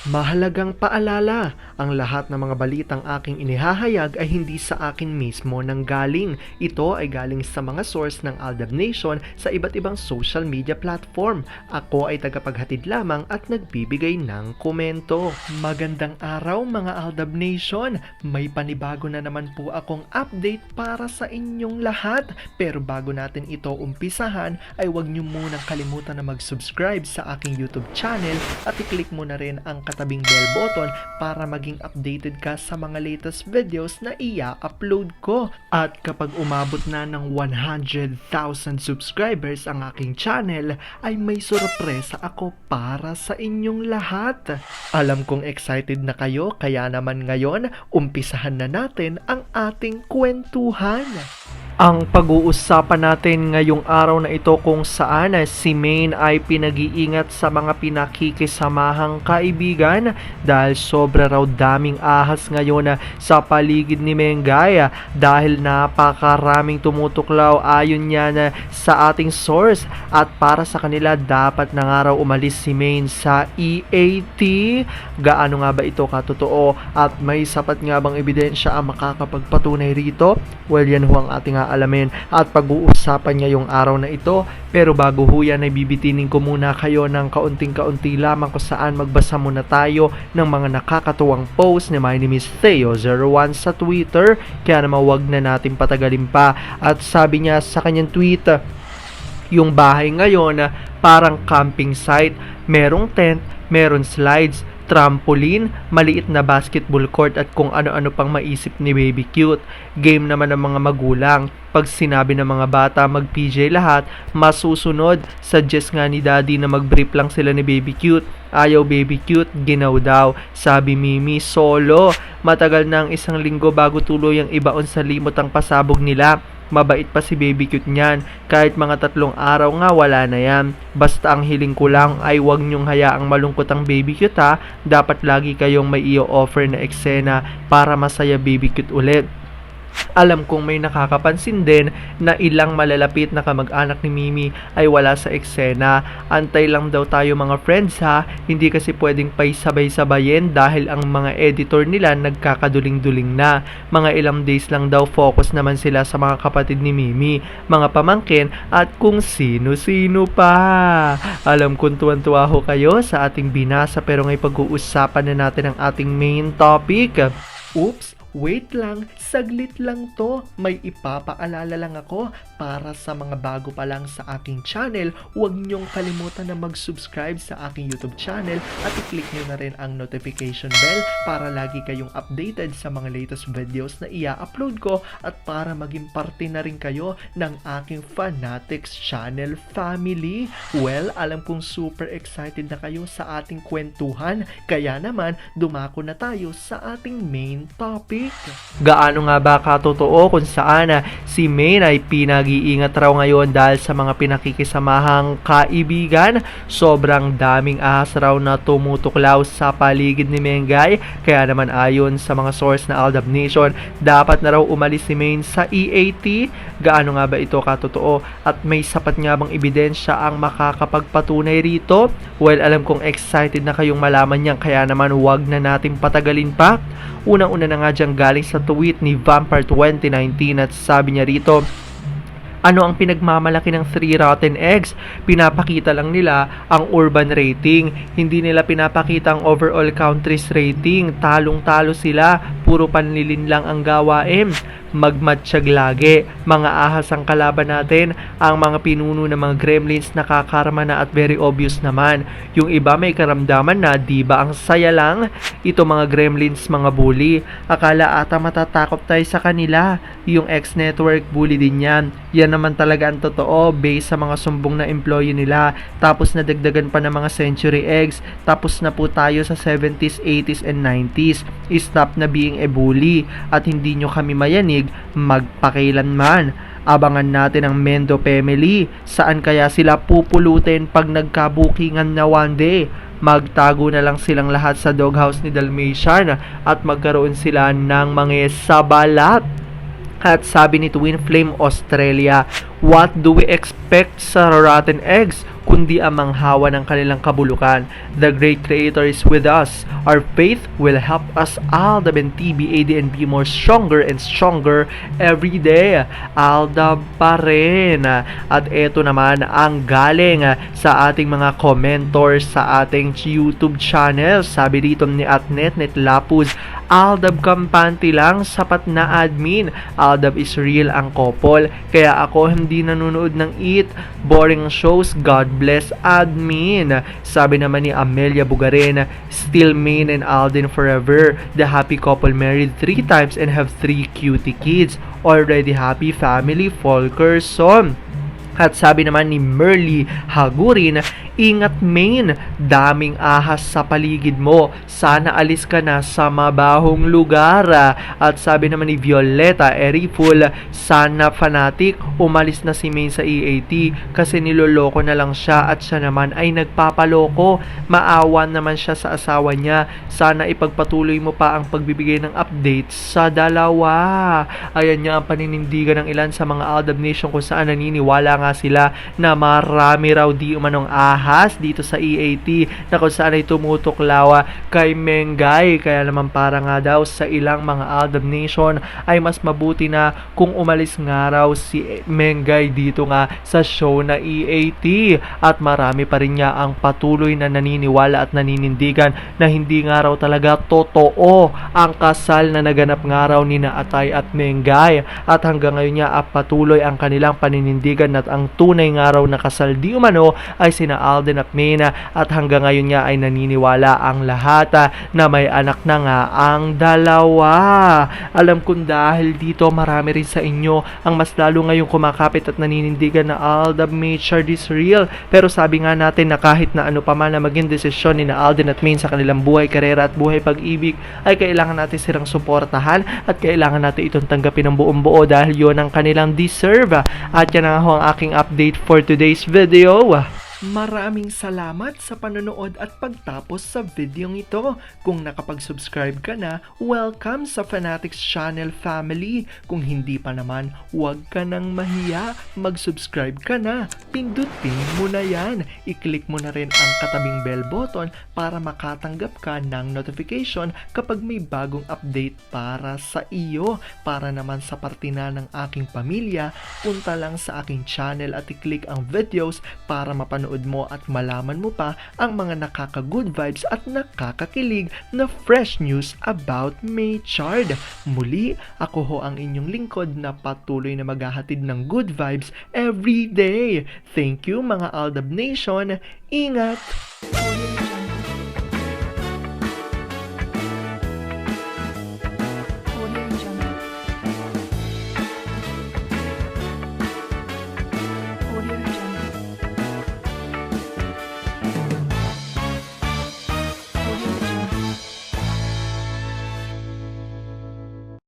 Mahalagang paalala, ang lahat ng mga balitang aking inihahayag ay hindi sa akin mismo nanggaling. Ito ay galing sa mga source ng Aldab Nation sa iba't ibang social media platform. Ako ay tagapaghatid lamang at nagbibigay ng komento. Magandang araw mga Aldab Nation! May panibago na naman po akong update para sa inyong lahat. Pero bago natin ito umpisahan ay huwag niyo munang kalimutan na mag-subscribe sa aking YouTube channel at i-click mo na rin ang katabing bell button para maging updated ka sa mga latest videos na i-upload ko. At kapag umabot na ng 100,000 subscribers ang aking channel, ay may sorpresa ako para sa inyong lahat. Alam kong excited na kayo, kaya naman ngayon, umpisahan na natin ang ating kwentuhan. Ang pag-uusapan natin ngayong araw na ito kung saan si Maine ay pinag-iingat sa mga pinakikisamahang kaibigan dahil sobra raw daming ahas ngayon sa paligid ni Mengay dahil napakaraming tumutuklaw ayon yan sa ating source at para sa kanila dapat na nga raw umalis si Maine sa EAT. Gaano nga ba ito katotoo at may sapat nga bang ebidensya ang makakapagpatunay rito? Well, yan ho ang ating alamin at pag-uusapan ngayong araw na ito. Pero bago ho yan ay bibitinin ko muna kayo ng kaunting-kaunti lamang kung saan magbasa muna tayo ng mga nakakatuwang post ni My Name is Theo01 sa Twitter. Kaya naman wag na natin patagalin pa. At sabi niya sa kanyang tweet, yung bahay ngayon parang camping site, merong tent, meron slides, trampoline, maliit na basketball court at kung ano-ano pang maisip ni Baby Cute. Game naman ng mga magulang. Pag sinabi ng mga bata mag-PJ lahat, masusunod. Suggest nga ni Daddy na mag-brief lang sila ni Baby Cute. Ayaw Baby Cute, ginaw daw. Sabi Mimi, solo. Matagal na ang 1 linggo bago tuluyang ibaon sa limot ang pasabog nila. Mabait pa si Baby Cute niyan. Kahit mga 3 araw nga wala na yan. Basta ang hiling ko lang ay huwag niyong hayaang malungkot ang Baby Cute ha. Dapat lagi kayong may i-offer na eksena para masaya Baby Cute ulit. Alam kong may nakakapansin din na ilang malalapit na kamag-anak ni Mimi ay wala sa eksena. Antay lang daw tayo mga friends ha. Hindi kasi pwedeng paisabay-sabayin dahil ang mga editor nila nagkakaduling-duling na. Mga ilang days lang daw focus naman sila sa mga kapatid ni Mimi, mga pamangkin at kung sino-sino pa. Alam kong tuwan-tuwa ho kayo sa ating binasa pero ngayon pag-uusapan na natin ang ating main topic. Oops! Wait lang, saglit lang to. May ipapaalala lang ako para sa mga bago pa lang sa aking channel. Huwag niyong kalimutan na mag-subscribe sa aking YouTube channel at i-click niyo na rin ang notification bell para lagi kayong updated sa mga latest videos na i-upload ko at para maging parte na rin kayo ng aking Fanatics channel family. Well, alam kong super excited na kayo sa ating kwentuhan. Kaya naman, dumako na tayo sa ating main topic. Gaano nga ba katotoo kung saan si Maine ay pinag-iingat raw ngayon dahil sa mga pinakikisamahang kaibigan? Sobrang daming ahas raw na tumutuklaw sa paligid ni Mengay. Kaya naman ayon sa mga source na Aldab Nation, dapat na raw umalis si Maine sa EAT. Gaano nga ba ito katotoo at may sapat nga bang ebidensya ang makakapagpatunay rito? Well, alam kong excited na kayong malaman yan kaya naman wag na natin patagalin pa. Unang-una na nga dyan galing sa tweet ni Vampire 2019 at sabi niya rito, ano ang pinagmamalaki ng 3 rotten eggs? Pinapakita lang nila ang urban rating. Hindi nila pinapakita ang overall countries rating. Talong-talo sila. Puro panlilin lang ang gawain. Magmatsyag lagi. Mga ahas ang kalaban natin. Ang mga pinuno ng mga gremlins nakakarma na at very obvious naman. Yung iba may karamdaman na di ba ang saya lang? Ito mga gremlins mga bully. Akala ata matatakot tayo sa kanila. Yung X-Network bully din yan. Yan naman talaga ang totoo based sa mga sumbong na employee nila. Tapos nadagdagan pa ng mga century eggs. Tapos na po tayo sa 70s, 80s, and 90s. Stop na being a bully. At hindi nyo kami mayanig magpakailanman. Abangan natin ang Mendo family. Saan kaya sila pupulutin pag nagkabukingan na one day? Magtago na lang silang lahat sa doghouse ni Dalmatian at magkaroon sila ng mga sabalat. At sabi ni Twin Flame Australia, what do we expect sa rotten eggs? kundi ang manghawa ng kanilang kabulukan. The great Creator is with us. Our faith will help us Aldab and TBAD and be more stronger and stronger every day. Aldab pa rin. At eto naman ang galing sa ating mga commentors sa ating YouTube channel. Sabi dito ni Atnetnet Lapuz, Aldab kampante lang, sapat na admin. Aldab is real ang couple, kaya ako hindi nanonood ng It. Boring shows, God bless admin. Sabi naman ni Amelia Bugarin, still Main and Alden forever. The happy couple married 3 times and have 3 cutie kids. Already happy family, Folkerson. At sabi naman ni Merly Hagurin, ingat Main, daming ahas sa paligid mo. Sana alis ka na sa mabahong lugar. At sabi naman ni Violeta Eriful, sana fanatic, umalis na si Main sa EAT kasi niloloko na lang siya at siya naman ay nagpapaloko. Maawan naman siya sa asawa niya. Sana ipagpatuloy mo pa ang pagbibigay ng update sa dalawa. Ayan nga ang paninindigan ng ilan sa mga Aldab Nation kung saan naniniwala nga sila na marami raw di umanong ahas dito sa EAT na kung saan ay tumutuklaw kay Mengay. Kaya naman para nga daw sa ilang mga Aldab Nation ay mas mabuti na kung umalis nga raw si Mengay dito nga sa show na EAT. At marami pa rin niya ang patuloy na naniniwala at naninindigan na hindi nga raw talaga totoo ang kasal na naganap nga raw ni Atay at Mengay. At hanggang ngayon niya patuloy ang kanilang paninindigan at ang tunay nga raw na kasal di umano ay sina Alden at Mena. At hanggang ngayon niya ay naniniwala ang lahat na may anak na nga ang dalawa. Alam kong dahil dito marami rin sa inyo ang mas lalo ngayong kumakapit at naninindigan na Aldab Machard is real. Pero sabi nga natin na kahit na ano pa man na maging desisyon ni na Alden at Main sa kanilang buhay, karera at buhay pag-ibig ay kailangan natin silang suportahan at kailangan natin itong tanggapin ng buong buo dahil yon ang kanilang deserve. At yan nga ho ang aking update for today's video. Maraming salamat sa panonood at pagtapos sa videong ito. Kung nakapag-subscribe ka na, welcome sa Fanatics Channel family. Kung hindi pa naman, huwag ka nang mahiya. Mag-subscribe ka na. Pindutin mo na yan. I-click mo na rin ang katabing bell button para makatanggap ka ng notification kapag may bagong update para sa iyo. Para naman sa parte na ng aking pamilya, punta lang sa aking channel at i-click ang videos para mapanood mo at malaman mo pa ang mga nakaka-good vibes at nakakakilig na fresh news about Machard. Muli, ako ho ang inyong lingkod na patuloy na maghahatid ng good vibes every day. Thank you mga Aldab Nation. Ingat!